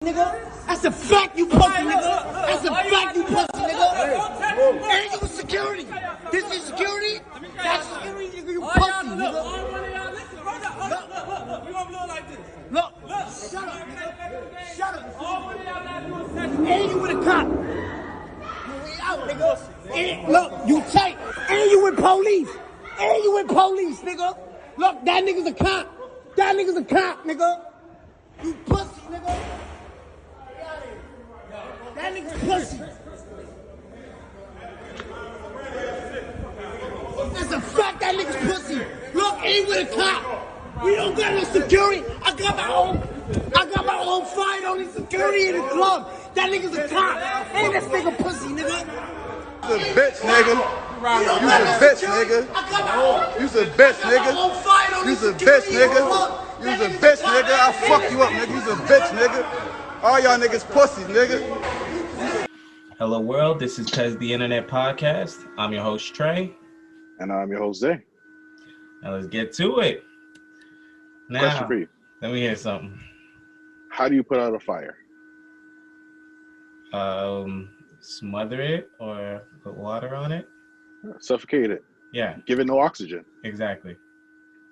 Nigga, that's a fact, you pussy, nigga. That's a fact, you pussy, nigga. Ain't you security? This is security? That's security, nigga. You pussy, nigga. Look, you gonna blow like this. Look, shut up, nigga. Shut up. Ain't you with a cop? You out, nigga. Ain't, look, you tight. And you with police. And you with police, nigga. Look, that nigga's a cop. That nigga's a cop, nigga. You pussy, nigga. That nigga's pussy. That's a fact, that nigga's pussy. Look, ain't with a cop. We don't got no security. I got my own fight on the security in the club. That nigga's a cop. Ain't this nigga pussy, nigga? You a bitch, nigga. You's a bitch, nigga. You's a bitch, nigga. You's a bitch, nigga. You's a bitch, nigga. I'll fuck you up, nigga. You's a bitch, nigga. All y'all niggas pussies, nigga. Hello world, this is CuzTheInternet podcast. I'm your host Trey. And I'm your host Zay. Now let's get to it. Now, question for you. Let me hear something. How do you put out a fire? Smother it or put water on it. Suffocate it. Yeah. Give it no oxygen. Exactly.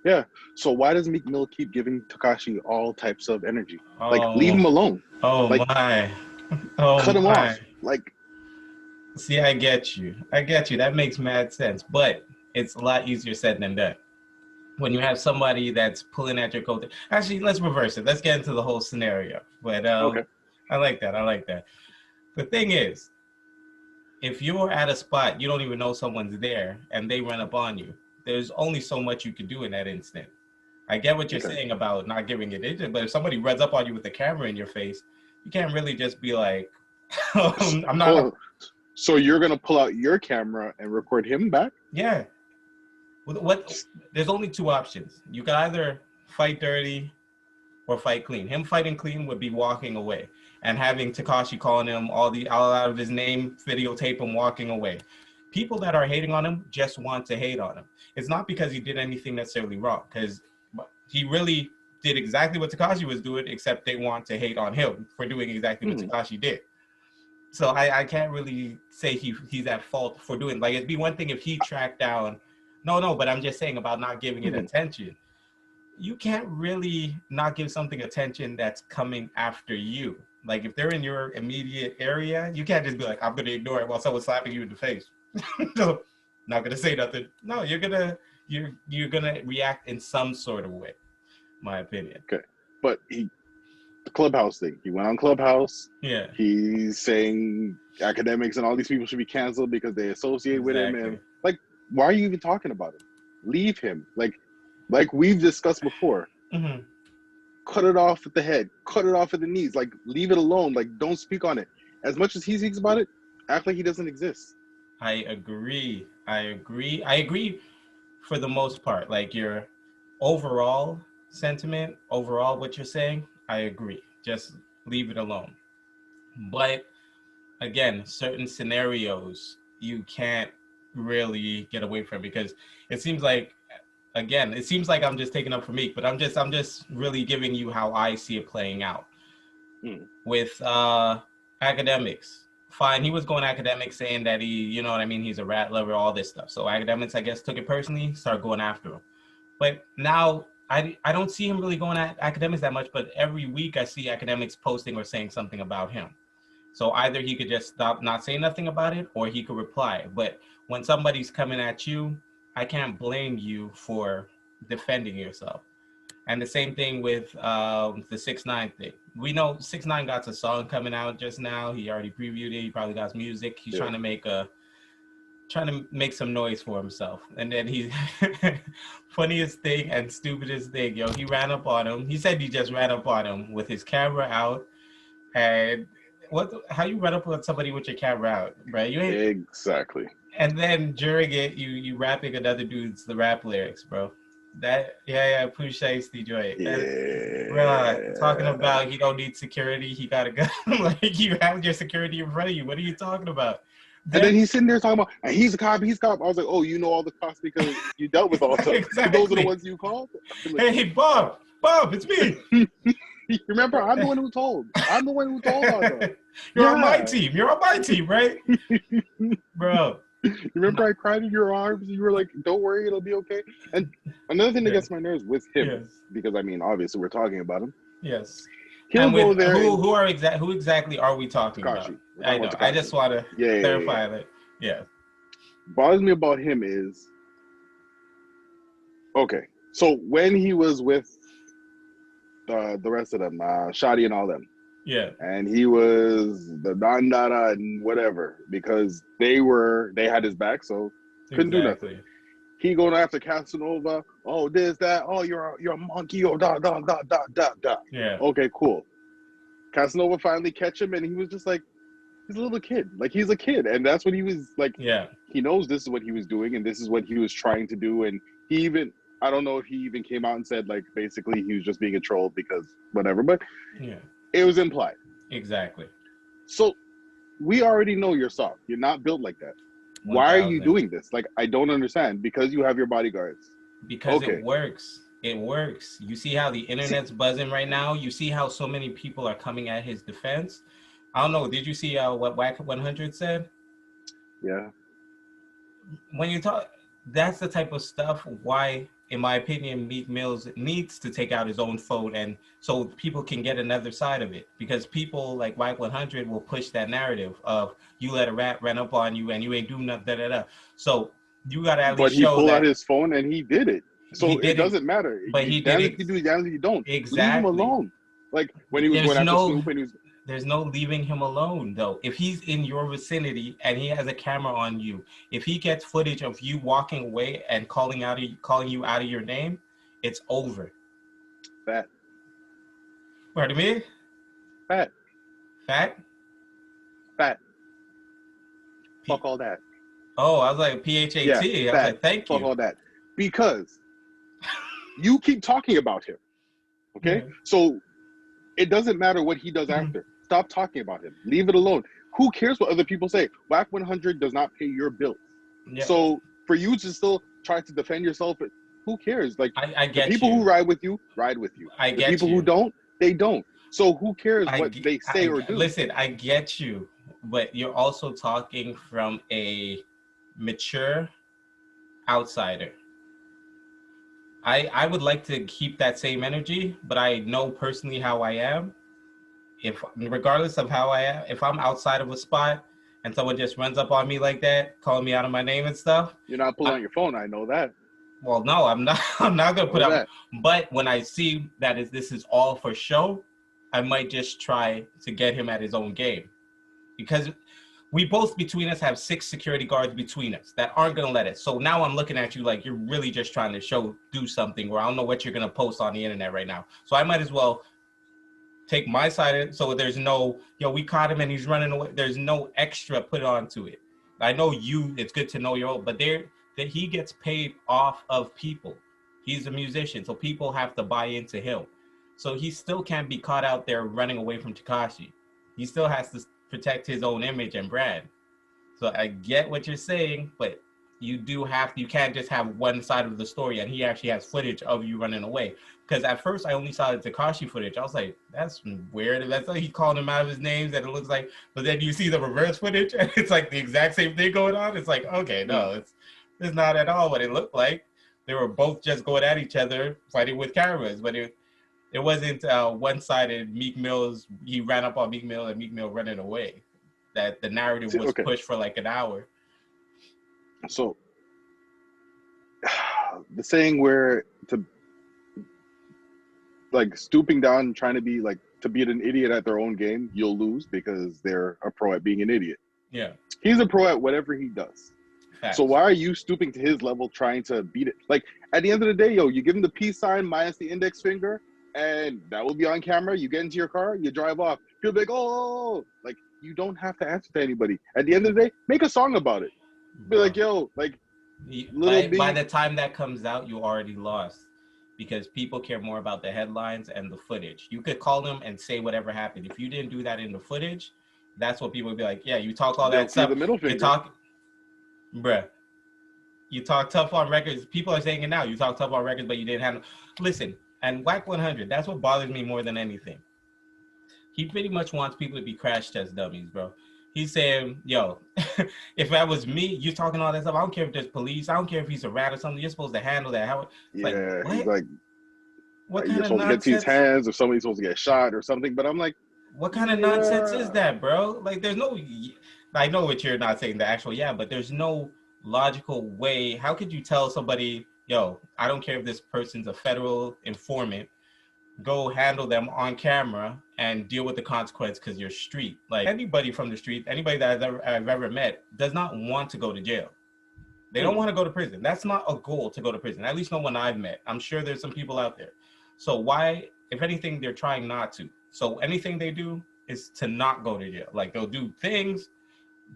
Yeah. So why does Meek Mill keep giving Tekashi all types of energy? Oh. Like, leave him alone. Oh, like, my. Oh, cut him my. off. Like, see, I get you. That makes mad sense. But it's a lot easier said than done. When you have somebody that's pulling at your coat. Actually, let's reverse it. Let's get into the whole scenario. But okay. I like that. The thing is, if you're at a spot, you don't even know someone's there, and they run up on you, there's only so much you can do in that instant. I get what you're saying about not giving it in, but if somebody runs up on you with a camera in your face, you can't really just be like, I'm not. Oh, so you're going to pull out your camera and record him back? Yeah. What? There's only two options. You can either fight dirty or fight clean. Him fighting clean would be walking away and having Tekashi calling him all out of his name, videotape him walking away. People that are hating on him just want to hate on him. It's not because he did anything necessarily wrong, because he really did exactly what Tekashi was doing, except they want to hate on him for doing exactly what Tekashi did. So I can't really say he's at fault for doing, like, it'd be one thing if he tracked down, but I'm just saying about not giving it attention. You can't really not give something attention that's coming after you. Like, if they're in your immediate area, you can't just be like, I'm going to ignore it while someone's slapping you in the face. No, not going to say nothing. No, you're gonna react in some sort of way, my opinion. Okay. But the Clubhouse thing, he went on Clubhouse. Yeah. He's saying academics and all these people should be canceled because they associate with him. And, like, why are you even talking about him? Leave him. Like we've discussed before. Mm-hmm. Cut it off at the head. Cut it off at the knees. Like, leave it alone. Like, don't speak on it. As much as he speaks about it, act like he doesn't exist. I agree for the most part. Like, your overall sentiment, what you're saying, I agree. Just leave it alone. But again, certain scenarios you can't really get away from, because it seems like I'm just taking up for Meek, but I'm just really giving you how I see it playing out. With academics. Fine, he was going academics saying that he's a rat lover, all this stuff. So academics, I guess, took it personally, started going after him. But now I don't see him really going at academics that much, but every week I see academics posting or saying something about him. So either he could just stop, not say nothing about it, or he could reply. But when somebody's coming at you, I can't blame you for defending yourself. And the same thing with the 6ix9ine thing. We know 6ix9ine got a song coming out just now. He already previewed it. He probably got music. He's trying to make some noise for himself. And then he funniest thing and stupidest thing, he ran up on him. He said he just ran up on him with his camera out. And how you run up on somebody with your camera out, right? You ain't exactly. And then during it, you rapping another dude's the rap lyrics, bro. Push Shiesty joint. Bro, talking about he don't need security, he got a gun. Like, you have your security in front of you. What are you talking about? And then he's sitting there talking about, and he's a cop. I was like, oh, you know all the cops because you dealt with all of them. Exactly. Those are the ones you called? Hey, Bob, it's me. Remember, I'm the one who told. I'm the one who told Arthur. You're on my team. You're on my team, right? Bro. Remember I cried in your arms and you were like, don't worry, it'll be okay. And another thing that gets my nerves with him, because I mean, obviously we're talking about him. Yes. He'll go there. Who exactly are we talking about? I know. I just want to clarify that. Yeah. Bothers me about him is, okay, so when he was with the rest of them, Shadi and all them, yeah, and he was the Dandara and whatever, because they had his back, so couldn't do nothing. He going after Casanova, oh this, that, oh you're a monkey, oh da. Yeah. Okay, cool. Casanova finally catch him and he was just like, he's a little kid. Like he's a kid. And that's what he was like. Yeah. He knows this is what he was doing and this is what he was trying to do. And he even, I don't know if he even came out and said like basically he was just being a troll because whatever, but yeah, it was implied. Exactly. So we already know you're soft. You're not built like that. 1,000. Why are you doing this? Like, I don't understand. Because you have your bodyguards. Because it works. It works. You see how the internet's buzzing right now? You see how so many people are coming at his defense? I don't know. Did you see what Wack 100 said? Yeah. When you talk, that's the type of stuff why, in my opinion, Meek Mills needs to take out his own phone and so people can get another side of it. Because people like Wack 100 will push that narrative of you let a rat run up on you and you ain't do nothing, So you got to at least show that. But he pulled out his phone and he did it. So it doesn't matter. But he did it. You do, damn if you don't. Exactly. Leave him alone. Like when he was going after Snoop and he was... There's no leaving him alone, though. If he's in your vicinity and he has a camera on you, if he gets footage of you walking away and calling you out of your name, it's over. Fat. Pardon me? Fat. Fat? Fat. Fuck all that. Oh, I was like PHAT. Yeah, I was like, thank you. Fuck all that. Because you keep talking about him. Okay? Yeah. So it doesn't matter what he does after. Stop talking about him. Leave it alone. Who cares what other people say? Wack 100 does not pay your bills. Yeah. So for you to still try to defend yourself, who cares? Like I get the people who ride with you, ride with you. I get people who don't, they don't. So who cares what they say or do? Listen, I get you, but you're also talking from a mature outsider. I would like to keep that same energy, but I know personally how I am. If regardless of how I am, if I'm outside of a spot and someone just runs up on me like that, calling me out of my name and stuff. You're not pulling out your phone, I know that. Well, no, I'm not. I'm not gonna put out. But when I see that this is all for show, I might just try to get him at his own game, because we both between us have 6 security guards between us that aren't gonna let us. So now I'm looking at you like you're really just trying to do something where I don't know what you're gonna post on the internet right now. So I might as well take my side of it, so there's no, we caught him and he's running away. There's no extra put onto it. I know it's good to know your own, but that he gets paid off of people. He's a musician, so people have to buy into him. So he still can't be caught out there running away from Tekashi. He still has to protect his own image and brand. So I get what you're saying, but you can't just have one side of the story, and he actually has footage of you running away. Because at first I only saw the Tekashi footage. I was like, that's weird. That's like he called him out of his names and it looks like, but then you see the reverse footage and it's like the exact same thing going on. It's like, okay, no, it's not at all what it looked like. They were both just going at each other, fighting with cameras, but it wasn't one-sided. Meek Mill's, he ran up on Meek Mill and Meek Mill running away. That the narrative was pushed for like an hour. So the saying where to like stooping down, trying to be like to beat an idiot at their own game, you'll lose because they're a pro at being an idiot. Yeah. He's a pro at whatever he does. Facts. So why are you stooping to his level trying to beat it? Like at the end of the day, you give him the peace sign minus the index finger and that will be on camera. You get into your car, you drive off. He'll be like, oh, like you don't have to answer to anybody. At the end of the day, make a song about it. Be like, by the time that comes out, you already lost. Because people care more about the headlines and the footage. You could call them and say whatever happened. If you didn't do that in the footage, that's what people would be like, yeah, you talk all that stuff. The middle finger. You talk tough on records. People are saying it now. You talk tough on records, but you didn't have. Listen, And Whack 100, that's what bothers me more than anything. He pretty much wants people to be crash test dummies, bro. He's saying, yo, if that was me, you're talking all that stuff. I don't care if there's police. I don't care if he's a rat or something. You're supposed to handle that. How? Yeah, like, he's like, what you're kind of supposed nonsense? to get to his hands, or somebody's supposed to get shot or something. But I'm like, what kind of nonsense is that, bro? Like, there's no. I know what you're not saying the actual, but there's no logical way. How could you tell somebody, yo, I don't care if this person's a federal informant, go handle them on camera and deal with the consequence because you're street. Like, anybody from the street, anybody that I've ever met does not want to go to jail. They don't want to go to prison. That's not a goal, to go to prison. At least no one I've met. I'm sure there's some people out there. So why, if anything, they're trying not to. So anything they do is to not go to jail. Like, they'll do things,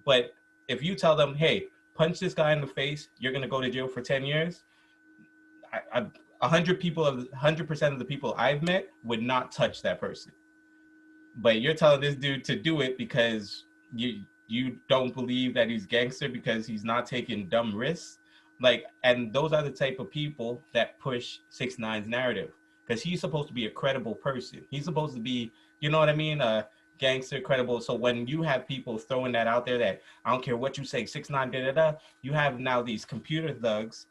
but if you tell them, hey, punch this guy in the face, you're going to go to jail for 10 years, 100% of the people I've met would not touch that person. But you're telling this dude to do it because you don't believe that he's gangster because he's not taking dumb risks. Like, and those are the type of people that push 6ix9ine's narrative, because he's supposed to be a credible person. He's supposed to be, you know what I mean? Gangster, credible. So when you have people throwing that out there that I don't care what you say, 6ix9ine, you have now these computer thugs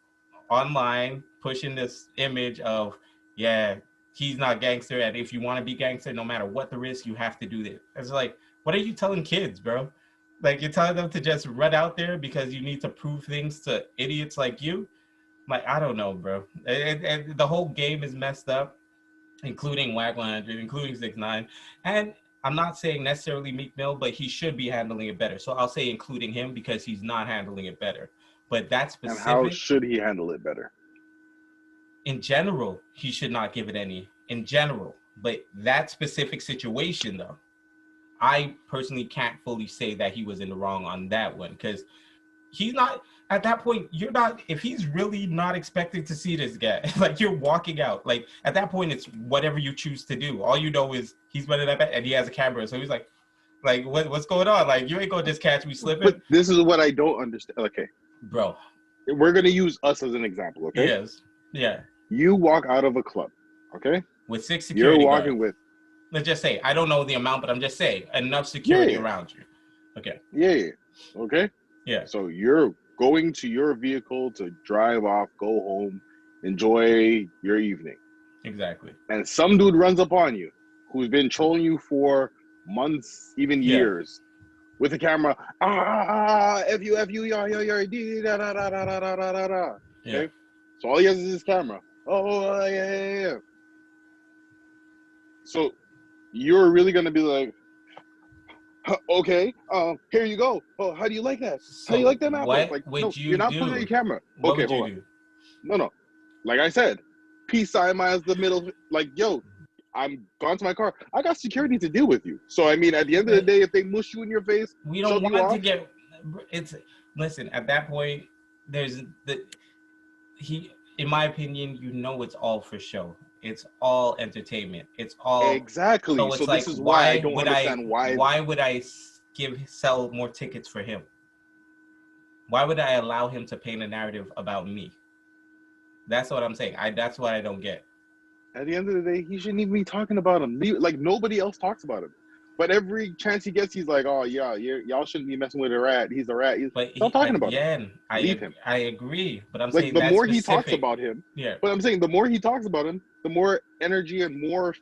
online pushing this image of, yeah, he's not gangster, and if you want to be gangster, no matter what the risk, you have to do this. It's like, what are you telling kids, bro? Like, you're telling them to just run out there because you need to prove things to idiots like you? Like, I don't know, bro. And the whole game is messed up, including Whack 100, including 6ix9ine. And I'm not saying necessarily Meek Mill, but he should be handling it better. So I'll say including him because he's not handling it better. But that's specific. And how should he handle it better? In general, he should not give it any. In general. But that specific situation, though, I personally can't fully say that he was in the wrong on that one, because he's not, at that point, you're not, if he's really not expecting to see this guy, like, you're walking out, like, at that point, it's whatever you choose to do. All you know is he's running up and he has a camera, so he's like what's going on? Like, you ain't gonna just catch me slipping. But this is what I don't understand. Okay, bro, we're gonna use us as an example. Okay. Yes. Yeah. You walk out of a club. Okay. With 6 security You're walking guards. with. Let's just say, I don't know the amount, but I'm just saying enough security around you. Okay. Yeah. Okay. Yeah. So you're going to your vehicle to drive off, go home, enjoy your evening. Exactly. And some dude runs up on you who's been trolling you for months, even years, with a camera. F you, yeah. Okay. So all he has is his camera. Yeah. So you're really gonna be like, okay, here you go. Oh, how do you like that? So how do you like that apple? What like, would no, you you're not do? putting on your camera. What okay, would hold you on. do? No. Like I said, peace sign as the middle. Like, yo, I'm gone to my car. I got security to deal with you. So I mean, at the end of the day, if they mush you in your face, we don't want to get. It's listen. At that point, there's in my opinion, you know, it's all for show. It's all entertainment. It's all exactly. So, it's like, this is why I don't understand why. Why would I sell more tickets for him? Why would I allow him to paint a narrative about me? That's what I'm saying. That's what I don't get. At the end of the day, he shouldn't even be talking about him. Like, nobody else talks about him. But every chance he gets, he's like, "Oh yeah, y'all shouldn't be messing with a rat. He's a rat." Stop talking about him. Leave him. I agree, but I'm like, saying the that's more specific. he talks about him, But I'm saying the more he talks about him, the more energy and more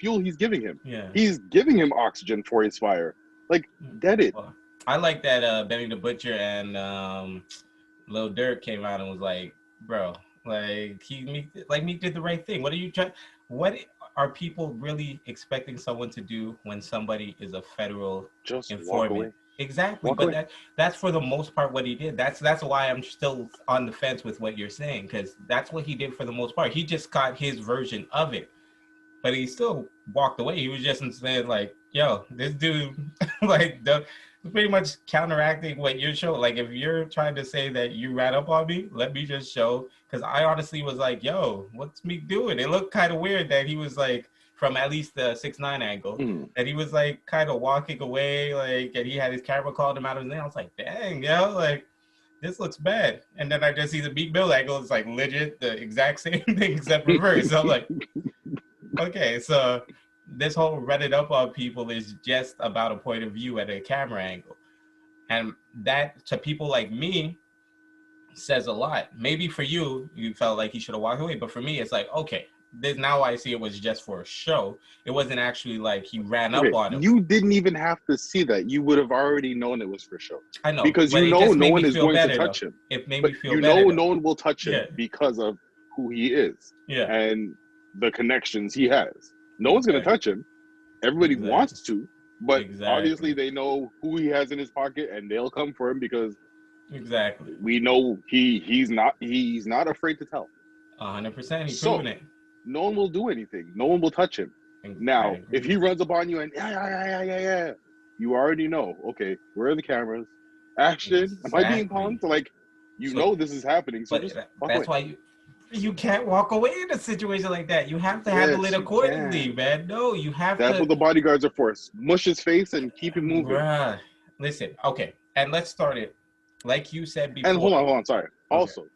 fuel he's giving him. Yeah. He's giving him oxygen for his fire. Like, get it. Well, I like that Benny the Butcher and Lil Durk came out and was like, bro, like Meek did the right thing. What are you trying? What are people really expecting someone to do when somebody is a federal informant? Walk away. Exactly, but that's for the most part what he did. That's why I'm still on the fence with what you're saying, because that's what he did for the most part. He just got his version of it, but he still walked away. He was just saying like, "Yo, this dude," like pretty much counteracting what you're showing. Like, if you're trying to say that you ran up on me, let me just show. Because I honestly was like, "Yo, what's Meek doing?" It looked kind of weird that he was like, from at least the 6ix9ine angle, and he was like kind of walking away, like, and he had his camera called him out of his name. I was like, dang, yo, like, this looks bad. And then I just see the Meek Mill angle. It's like legit the exact same thing except reverse. So I'm like, Okay, so this whole running up on people is just about a point of view at a camera angle. And that, to people like me, says a lot. Maybe for you, you felt like he should have walked away. But for me, it's like, okay, this, now I see it was just for a show. It wasn't actually like he ran up on him. You didn't even have to see that. You would have already known it was for show. I know. Because you know no one is going to touch him. It made But me feel you better. know no one will touch him because of who he is. Yeah. And the connections he has. No one's going to touch him. Everybody wants to. But obviously they know who he has in his pocket and they'll come for him because we know he's not afraid to tell. 100%. He's proven it. No one will do anything. No one will touch him. Now, if he runs upon you and you already know, okay, where are the cameras? Action. Am I being punked? Like, you know this is happening. So just that's why you can't walk away in a situation like that. You have to handle it accordingly, man. No, you have to. That's what the bodyguards are for. Mush his face and keep it moving. Bruh. Listen, okay. And let's start it. Like you said before. And hold on, sorry. Okay. Also,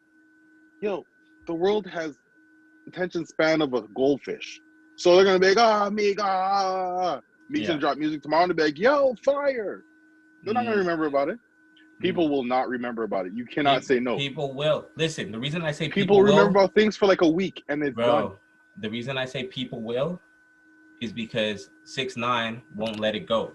the world has attention span of a goldfish. So they're gonna be like, Meek's gonna drop music tomorrow and they'll be like, yo, fire. They're not gonna remember about it. People will not remember about it. You cannot say no. People will. Listen, the reason I say people remember about things for like a week and it's done. The reason I say people will is because 6ix9ine won't let it go.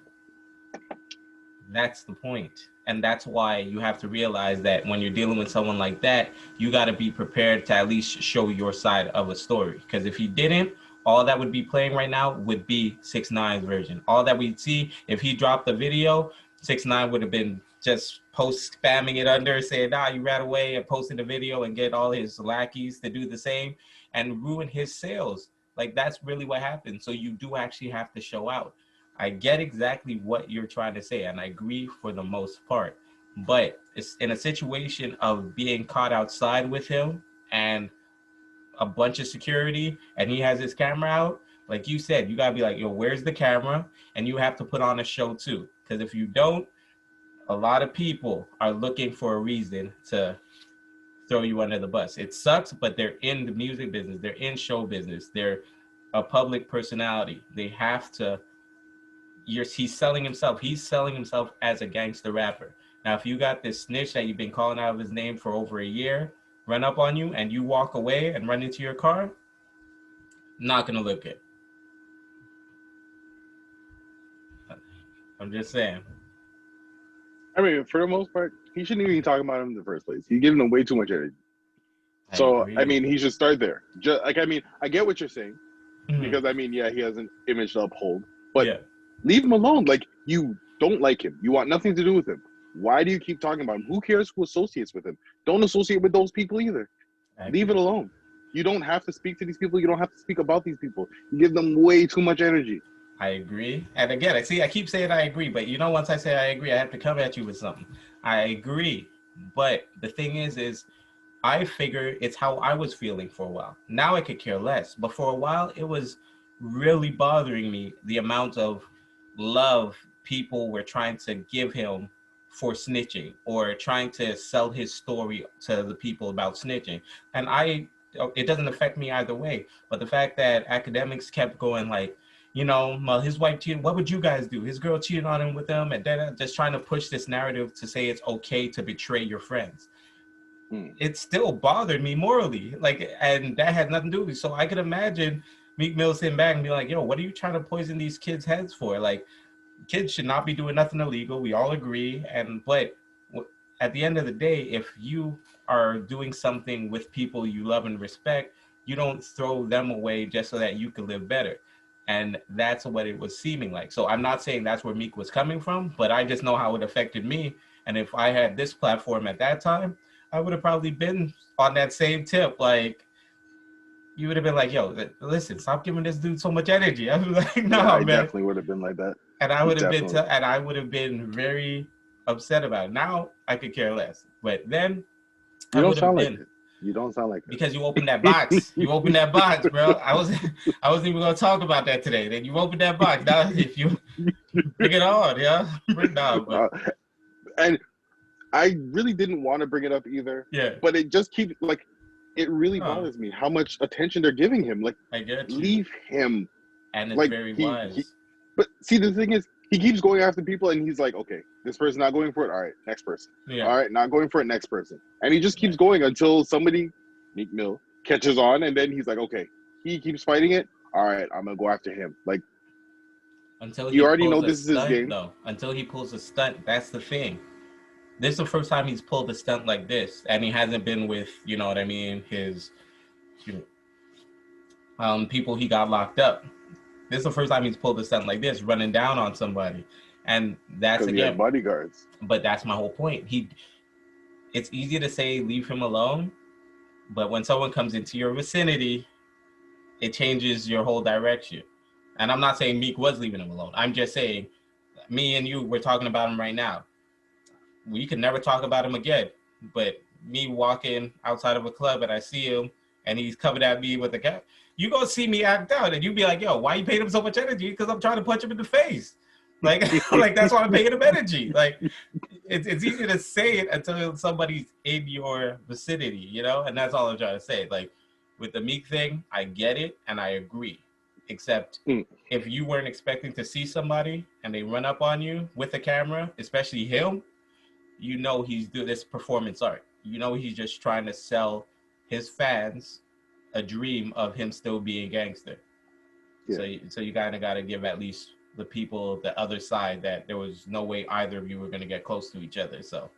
That's the point. And that's why you have to realize that when you're dealing with someone like that, you got to be prepared to at least show your side of a story. Because if you didn't, all that would be playing right now would be 6ix9ine's version. All that we'd see, if he dropped the video, 6ix9ine would have been just spamming it under, saying, nah, you ran away, and posting the video and get all his lackeys to do the same and ruin his sales. Like, that's really what happened. So you do actually have to show out. I get exactly what you're trying to say, and I agree for the most part. But it's in a situation of being caught outside with him and a bunch of security, and he has his camera out, like you said, you gotta be like, yo, where's the camera? And you have to put on a show too. Because if you don't, a lot of people are looking for a reason to throw you under the bus. It sucks, but they're in the music business. They're in show business. They're a public personality. They have to, he's selling himself. He's selling himself as a gangster rapper. Now, if you got this snitch that you've been calling out of his name for over a year, run up on you and you walk away and run into your car, not gonna look good. I'm just saying. I mean, for the most part, he shouldn't even be talking about him in the first place. He's giving him way too much energy. I mean, he should start there. I get what you're saying. Because, he has an image to uphold. But leave him alone. Like, you don't like him. You want nothing to do with him. Why do you keep talking about him? Who cares who associates with him? Don't associate with those people either. Leave it alone. You don't have to speak to these people. You don't have to speak about these people. You give them way too much energy. I agree. And again, I keep saying I agree, but once I say I agree, I have to come at you with something. I agree. But the thing is I figure it's how I was feeling for a while. Now I could care less. But for a while, it was really bothering me, the amount of love people were trying to give him for snitching or trying to sell his story to the people about snitching. And it doesn't affect me either way. But the fact that academics kept going like, his wife cheated, what would you guys do? His girl cheated on him with him, and then just trying to push this narrative to say it's okay to betray your friends. It still bothered me morally. And that had nothing to do with it. So I could imagine Meek Mill sitting back and be like, yo, what are you trying to poison these kids' heads for? Like, kids should not be doing nothing illegal. We all agree. But at the end of the day, if you are doing something with people you love and respect, you don't throw them away just so that you can live better. And that's what it was seeming like. So I'm not saying that's where Meek was coming from, but I just know how it affected me. And if I had this platform at that time, I would have probably been on that same tip. Like, you would have been like, yo, listen, stop giving this dude so much energy. I was like, no, man. I definitely would have been like that. And I would have been very upset about it. Now I could care less. But then you don't sound like it. You don't sound like that. Because you opened that box. You opened that box, bro. I wasn't even gonna talk about that today. Then you opened that box. Now if you bring it on, bring it on. And I really didn't want to bring it up either. Yeah. But it just keeps like it really Oh. bothers me how much attention they're giving him. Like, I get you. leave him. And it's Like, very he wise. but see, the thing is, he keeps going after people, and he's like, okay, this person's not going for it. All right, next person. Yeah. All right, not going for it, next person. And he just keeps going until somebody, Meek Mill, catches on, and then he's like, okay, he keeps fighting it. All right, I'm gonna go after him. Like, Until he you already pulls know a this is his stunt, game. though. Until he pulls a stunt, that's the thing. This is the first time he's pulled a stunt like this, and he hasn't been with, you know what I mean, his people he got locked up. This is the first time he's pulled a stunt like this, running down on somebody, and that's Because he has again. bodyguards. But that's my whole point. It's easy to say leave him alone, but when someone comes into your vicinity, it changes your whole direction. And I'm not saying Meek was leaving him alone. I'm just saying, me and you, we're talking about him right now. We can never talk about him again. But me walking outside of a club and I see him and he's coming at me with a gun, you gonna see me act out and you be like, yo, why you paying him so much energy? Because I'm trying to punch him in the face. Like, like that's why I'm paying him energy. Like, it's easy to say it until somebody's in your vicinity, you know? And that's all I'm trying to say. Like, with the Meek thing, I get it and I agree. Except if you weren't expecting to see somebody and they run up on you with a camera, especially him, you know he's doing this performance art. You know he's just trying to sell his fans a dream of him still being gangster. Yeah. So you kind of got to give at least the people the other side that there was no way either of you were going to get close to each other. So